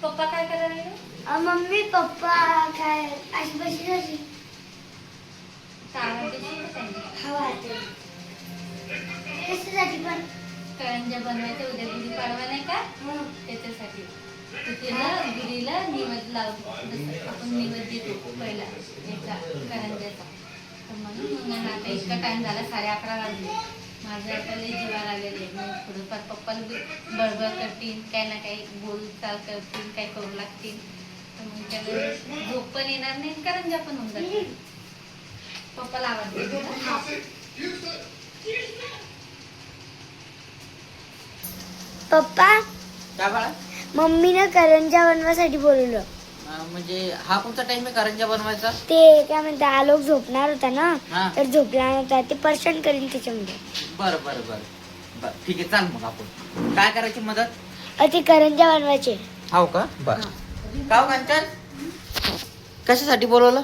पप्पा काय करायला? मम्मी पप्पा काय अशी बसली होती. हवा कशासाठी पण करंज्या बनवायच्या उद्या गुढीपाडवा नाही का त्याच्यासाठी. तिला गुढीला निवद लावतो आपण निवद देतो पहिला याचा करंज्याचा. तर म्हणून मग आता इतका टाइम झाला 11:30 वाजले. माझं आता लई जीवावर आलेले मग थोडंफार पप्पाला बडबड करतील काय ना काही बोलचाल करतील काय करू लागतील. तर मग त्याला झोप पण येणार नाही करंज्या पण होऊन जातील. पप्पाला आवडते. पप्पा काय बाळा? मम्मीनं करंजा बनवायसाठी बोलवलं. म्हणजे हा कोणता टाइम आहे करंज्या बनवायचा? ते काय म्हणते आलोक झोपणार होता ना हा. तर झोपला नव्हता ते पर्शन करीन त्याच्यामध्ये. बरं बरं बरं बरं ठीक आहे चाल मग आपण काय करायची मदत? ते करंजा बनवायचे. हो का? बरं का कांचन कशासाठी बोलवलं?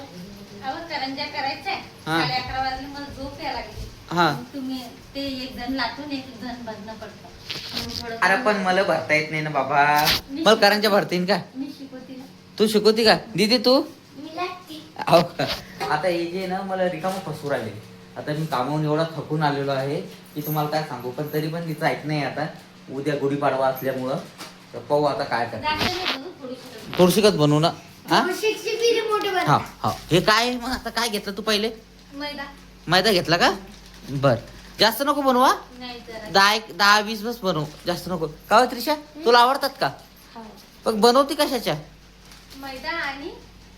अहो करंज्या करायच्या हा. 11:30 वाजले मला झोप यायला लागली. हा. मग तुम्ही ते एक जण लाटून एक जण भरणं पडतं. मग थोडं अरे पण मला भरता येत नाही ना बाबा. मला करंज्या भरतीन का? मी शिकवते ना. तू शिकवती का दीदी तू? मी लागते. हो का? आता हे जे ना मला रिकामं फसू राहिले. आता मी कामावून एवढा थकून आलेलो आहे की तुम्हाला काय सांगू पण तरी पण तिचं ऐक नाही. आता उद्या गुढीपाडवा असल्यामुळं तर पाहू आता काय करते. जास्त नाही बनवू, थोडीशी. थोडीशीकच बनवू ना. हा मोठे हा हा हे काय मग आता काय घेतलं तू पहिले? मैदा मैदा घेतला का? बर जास्त नको बनवा. नाही जरा 10-20 बस बनव जास्त नको. का हो त्रिशा तुला आवडतात का? पण बनवती कशाच्या? मैदा आणि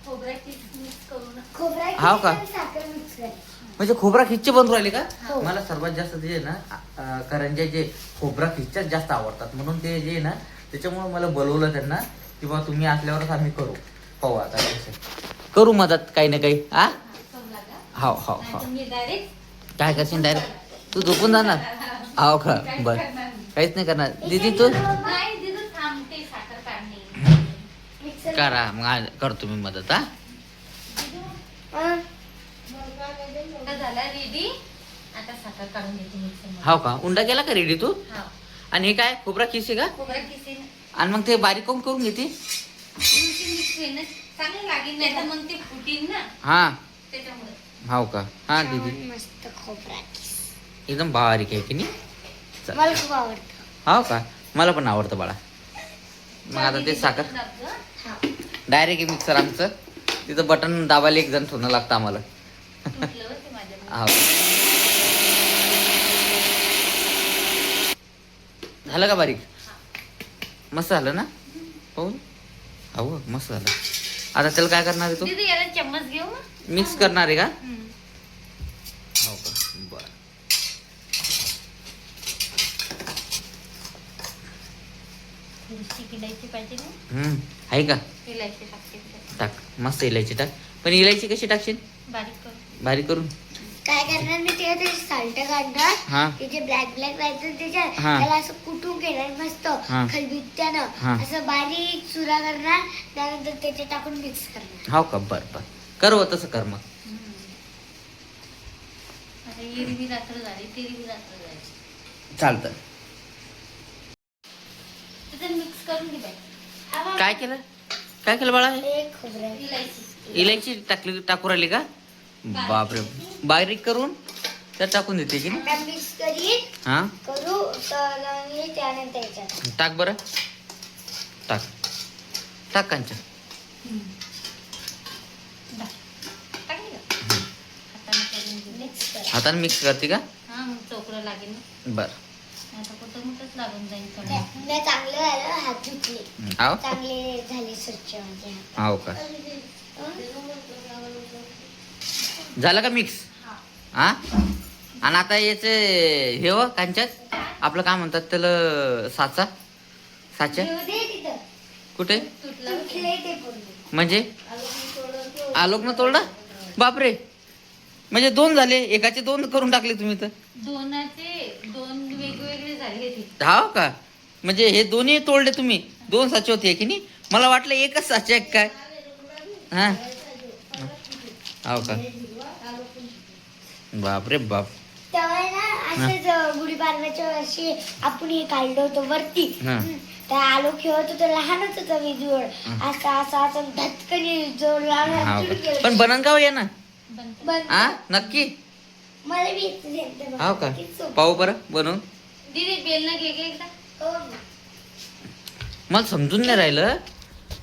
खोबरा मिक्स करून. खोबरा हाव का? साखर मिक्स करायची. म्हणजे खोबरा खिच्चे बनवू राहिले का? हो. मला सर्वात जास्त ते आहे ना करंज्या जे खोबरा खिच्च्याच जास्त आवडतात म्हणून ते जे आहे ना त्याच्यामुळे मला बोलवलं त्यांना की बा तुम्ही असल्यावरच आम्ही करू. पाहू आता कसं करू मदत काही ना काही. हा हो हो हो मी डायरेक्ट काय करशील डायरेक्ट तू झोपून जाणार? हो का? बर काहीच नाही करणार दीदी तू नाही दिदू थांबते साखर काढणे. मिक्सर करा मग करतो मी मदत. हा झाला रेडी. आता साखर काढून देते मिक्सर. हो का? उंडा केला का रेडी तू? हा आणि हे काय खोबरा खिसे का? खोबरा किसीन आणि मग ते बारीक करून घेते? मिक्स होईन चांगलं लागेल नाही तर मग ते फुटीन ना हा त्याच्यामुळे. हो का? हा दीदी मस्त खोबरा एकदम बारीक आहे की नाही? चल. मला खूप आवडतं. हो का? मला पण आवडतं बाळा. मग आता ते साखर डायरेक्ट मिक्सर आमचं तिथं बटन दाबायला एक जण ठेवणं लागतं आम्हाला. हो. झालं का बारीक? मस्त झालं ना? हो हो मस्त झालं. आता त्याला काय करणार आहे तू? दीदी याला चम्मच घेऊ ना. मिक्स करणार आहे का? हो का? बरं थोडीशी इलायची पाहिजे ना. आहे का? इलायची टाकते त्यात. टाक मस्त इलायची टाक. पण इलायची कशी टाकशील? बारीक करून. बारीक करून? काय करणार मी ते साल्ट काढणार हा ते जे ब्लॅक ब्लॅक राहायचं त्याच्यात हा. त्याला असं कुटून घेणार मस्त हा. खलबत्त्यानं हा. असं बारीक चुरा करणार त्यानंतर त्याच्यात टाकून मिक्स करणार. हो का? बरं बरं कर हो तसं कर मग. आता एरवी रात्र झाली तेरवी रात्र झाली. चालतं. त्याच्यात मिक्स करून घे बाई. काय केलं? काय केलं बाळा? एक खोबरं इलायची. इलायची टाकू राहिली का? बापरे बारीक करून त्यात टाकून देते की नाही? आता मिक्स करीन हा करू तर आणि त्यानंतर याच्यात टाक बरं टाक टाक कांचन. टाकली का? हाताने करून घे. मिक्स कर. हाताने मिक्स करते का? हा मग चोकडं लागेल ना. बरं आता कुठं मोठंच लागून जाईल थोडं. नाही चांगलं झालं हात धुतले हो चांगले झाले स्वच्छ माझे हात. हो का? झालं का मिक्स? हा आणि आता याचे हे हो कांचन आपलं काय म्हणतात त्याला साचा साच्या घेऊ दे तिथं. कुठे? तुटले ते पूर्ण. म्हणजे आलोक ना तोडला? बापरे म्हणजे 2 झाले एकाचे 2 करून टाकले तुम्ही तर. दोनाचे 2 वेगवेगळे झाले ते. हो का? म्हणजे हे दोन्ही तोडले तुम्ही 2 साचे होते की नाही? मला वाटलं एकच साचे आहे काय. हा हो का? बापरे बाप. तेव्हा ना असंच गुढीपाडव्याच्या वर्षी आपण हे काढलं होतं वरती हा. त्या आलो खेळत होतो लहानच होता मी जोड असा असा असा धटकनी जोड लावला हा सुरू का? केलं. पण बनन का हो या ना बनतं. बंद. हा नक्की मला बी येतं ते बनवता. हो का किती सोपं. पाहू बरं बनवून दीदी बेलनं घे गे एकदा. हो ना. मला समजून नाही राहिलं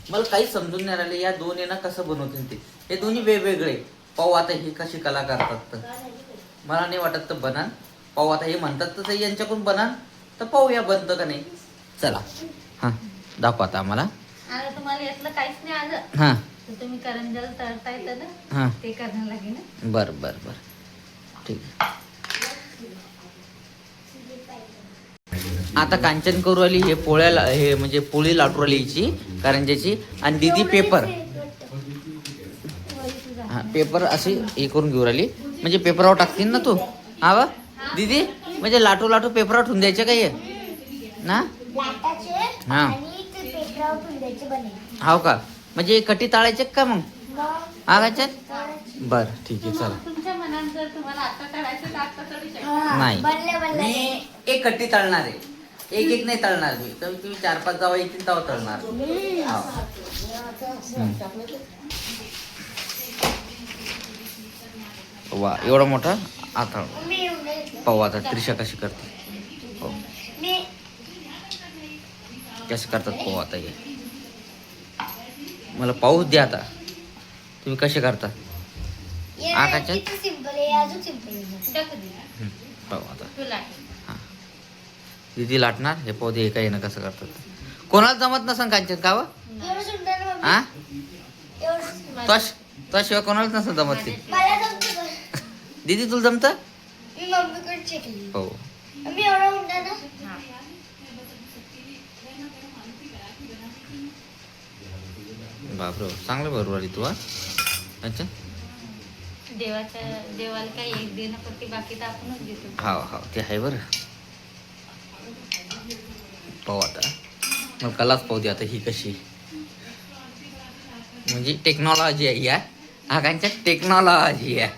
मला काही समजून नाही राहिलं या दोन आहे ना कसं बनवतील ते हे दोन्ही वेगवेगळे पाहू आता हे कशी कला करतात तर मला नाही वाटत तर बनान पाहू आता हे म्हणतात तर ते यांच्याकडून बनान तर पाहूया बनतं का नाही चला हां दाखवा आता आम्हाला आता तुम्हाला यातलं काहीच नाही आलं हां तर तुम्ही करंजाला तळता येतं ना हां ते करणं लागेल ना. बरं बरं बरं ठीक आहे. आता कांचन करू आली हे पोळ्याला हे म्हणजे पोळी लाटू आली हिची करंजाची आणि दीदी पेपर हा पेपर असे हे करून घेऊ राहिली म्हणजे पेपरावर टाकतील ना तू हा वा दीदी म्हणजे लाटू लाटू पेपरावर ठेवून द्यायचे काय हे? ना लाटाचे हा. आणि ते पेपरावर ठेवायचे बने हाव का म्हणजे कटी ताळायचे का मग मग हा कांचन तळायचे. बरं ठीक आहे चला तुमच्या मनात जर तुम्हाला आता करायचं तर आता करू शकता. हा, नाही बनले बनले मी एक कट्टी तळणार आहे एक एक नाही तळणार मी तर तुम्ही 4-5 जावा येतील तेव्हा तळणार हाव. वा एवढा मोठा आता मी येऊन घेतलं. पाहू आता त्रिशा कशी करते हो मी कसे करतात पाहू आता हे मला पाऊस द्या आता तुम्ही कसे करता आकाशात? किती सिंपल आहे अजून सिंपल आहे. टाकू दे. पाहू आता तू लाट. हां दिदी लाटणार हे पाहू दे एका येणं कसं करतात कोणाला जमत नसन कांचन का व एवढं सुंदर ना मम्मी. हा एवढं सुंदर. शिवाय कोणालाच नसन जमत ते मला जमतं बरं. दीदी तुला जमतं मी मम्मीकडे शिकली हो मी एवढा म्हणता ना हा. बापरे चांगलं बरोबर आली तू हा अच्छा देवाला काही एक देणं पडते बाकी तर आपणच देतो. हाव हाव ते आहे बरं पाहू आता मग कलाच पाहू दे आता ही कशी म्हणजे टेक्नॉलॉजी आहे या आकांच्या टेक्नॉलॉजी आहे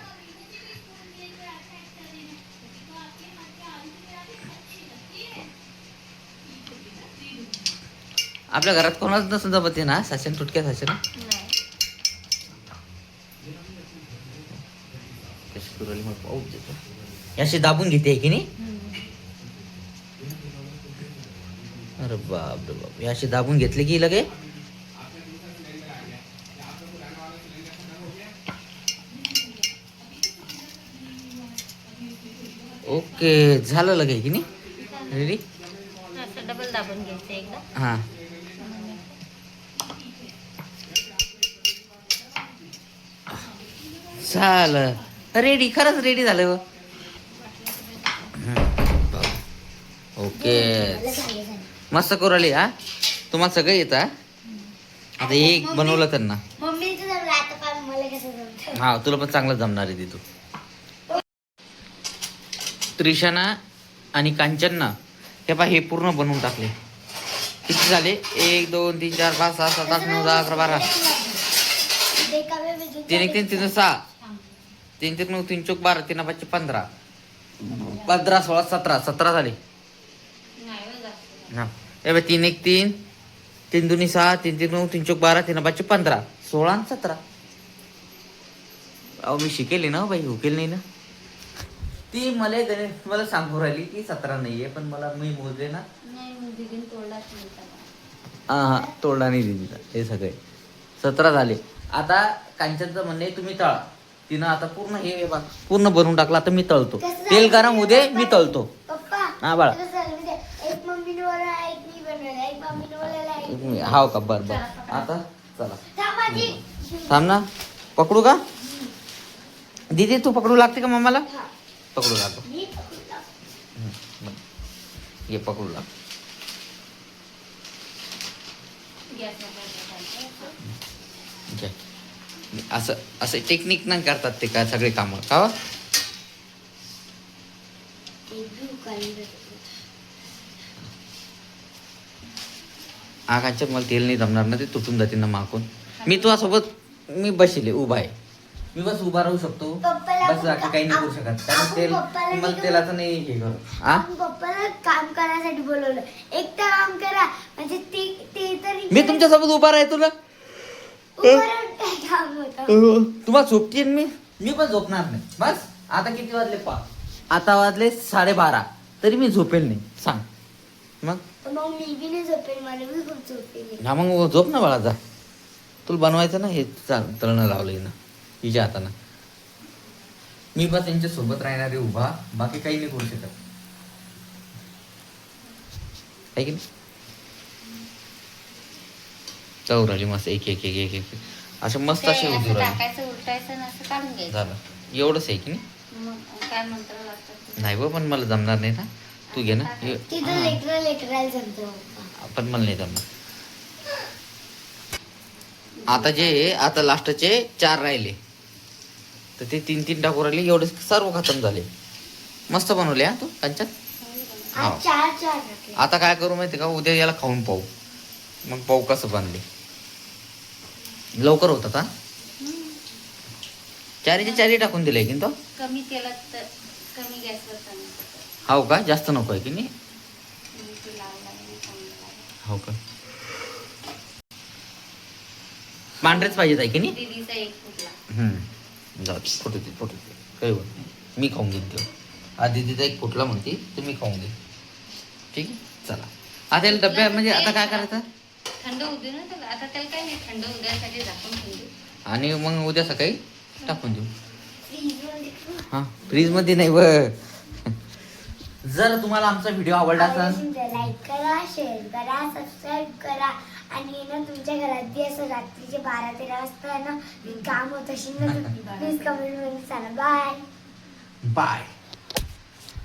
आपल्या घरात कोणाच नसून जमत आहे ना साशन तुटक्या साशन नाही. कशी करू राहिली मग पाहू देतो याशी दाबून घेते की नाही अरे बाप रे बाप याशी दाबून घेतले की लगे ओके झालं लगे की नाही रेडी असं डबल दाबून घ्यायचं एकदा. हां झालं रेडी खरंच रेडी झालं ओके झालं झालं. मस्त करू आली हा तुम्हाला सगळं येतं हा? आता हे एक बनवलं त्यांना मम्मीचं जमलं आता पण मला कसं जमतं. हा तुला पण चांगलं जमणार आहे तू त्रिशाना आणि कांचनना हे पहा हे पूर्ण बनवून टाकले किती झाले 1 2 3 4 5 6 7 8 9 10 11 12 तीन एक 3 3 6 3 3 9 3 चौक 12 3 5 15 15 16 17 17 झाले नाही हो जास्त. हा हे बघ 3 1 3 3 2 6 3 3 9 3 चौक 12 3 5 15 16 आणि 17 अहो मी शिकेली ना बाई हुकेल नाही ना ती मला सांगू राहिली की 17 नाहीये पण मला मी मोजले ना नाही मग दीदीने तोडलाच नाही त्याला. हा तोडला नाही दिदीला हे सगळे 17 झाले आता कांचनचं म्हणणे तुम्ही तळा तिनं आता पूर्ण हे बघ पूर्ण बनवून टाकला आता मी तळतो कसं तेल झालं? गरम होऊ दे मी तळतो पप्पा हा बाळा कसं झालं माहितीये? एक मम्मीने मला एक मी बनवलं एक मम्मीने मला एक हाव का बर बर आता चला थांब आधी. थांब ना पकडू का दीदी तू पकडू लागते का मम्माला हा. पकडू लागतो मी पकडलं. ये पकडू लाग गॅसला काय घे. असं असं टेक्निक नाही करतात ते काय सगळे कामं का वा? एक बी उकाळून देतो. आकांच्या मला तेल नाही जमणार ना ते तुटून जाते ना माकून मी तुझ्यासोबत मी बसले उभा आहे मी बस उभा राहू शकतो पप्पाला बस बाकी काही नाही करू शकत कारण तेल मला तेलाचं नाही हे करू हा आपण पप्पाला काम करण्यासाठी बोलवलं. एकटं काम करा म्हणजे ते तरी मी तुमच्यासोबत उभा राहतो ना उभं राहून काय काम होतं. तुम्हाला झोपतीये मी पण झोपणार नाही. बस आता किती वाजले आता वाजले 12:30 तरी मी झोपेल नाही सांग मग मग मी बी नाही झोपेल. मला बी खूप झोपेल. हा मग झोप ना बाळा जा. तुला बनवायचं ना हे तळणं लावलंय ना हिच्या हातानं. मी बस त्यांच्या सोबत राहणारे उभा बाकी काही नाही करू शकत आहे की नाही. चौराली मस्त एक एक एक एक एक असं मस्त ते असे असं उजू राहिले टाकायचं उलटायचं आणि असं काढून घ्यायचं. झालं एवढंच आहे की नाही. मग काय मंत्र लागतात नाही बा पण मला जमणार नाही ना तू घे ना तिथं हा. लेकराला जमतं पप्पा. पण मला नाही जमणार. आता जे आता लास्टचे 4 राहिले तर ते 3 टाकू राहिले एवढे सर्व खतम झाले. मस्त बनवले हा तू कंचन. आज 4 टाकले. आता काय करू माहिती का उद्या याला खाऊन पाहू मग पाहू कसं बनले. लवकर होतात हा 4 टाकून दिले की तो कमी तेलात कमी गॅसवर चांगलं. हो का जास्त नको आहे की नाही. ते लावला आणि चांगलं लागलं. हो का पांढरेच पाहिजेत आहे की नाही. दीदीचा एक फुटला. जाऊ फोटो दे काही होत नाही. मी खाऊन घेईन तेव्हा आधी तिचा एक फुटला म्हणते तर मी खाऊन घेईन ठीक आहे. चला आता याला डब्या म्हणजे आता काय करायचं थंड होऊ दे ना त्याला. आता त्याला काय नाही थंड होण्यासाठी झाकून ठेवू दे. आणि मग उद्या सकाळी टाकून देऊ. फ्रीजमध्ये. हा फ्रीज मध्ये नाही व जर तुम्हाला आमचा व्हिडिओ आवडला असेल लाईक करा, शेअर करा, सबस्क्राईब करा आणि ना तुमच्या घरात बी असं रात्रीचे 12-13 वाजता ना काम होत असेल ना प्लीज कमेंट मध्ये सांगा. Bye bye.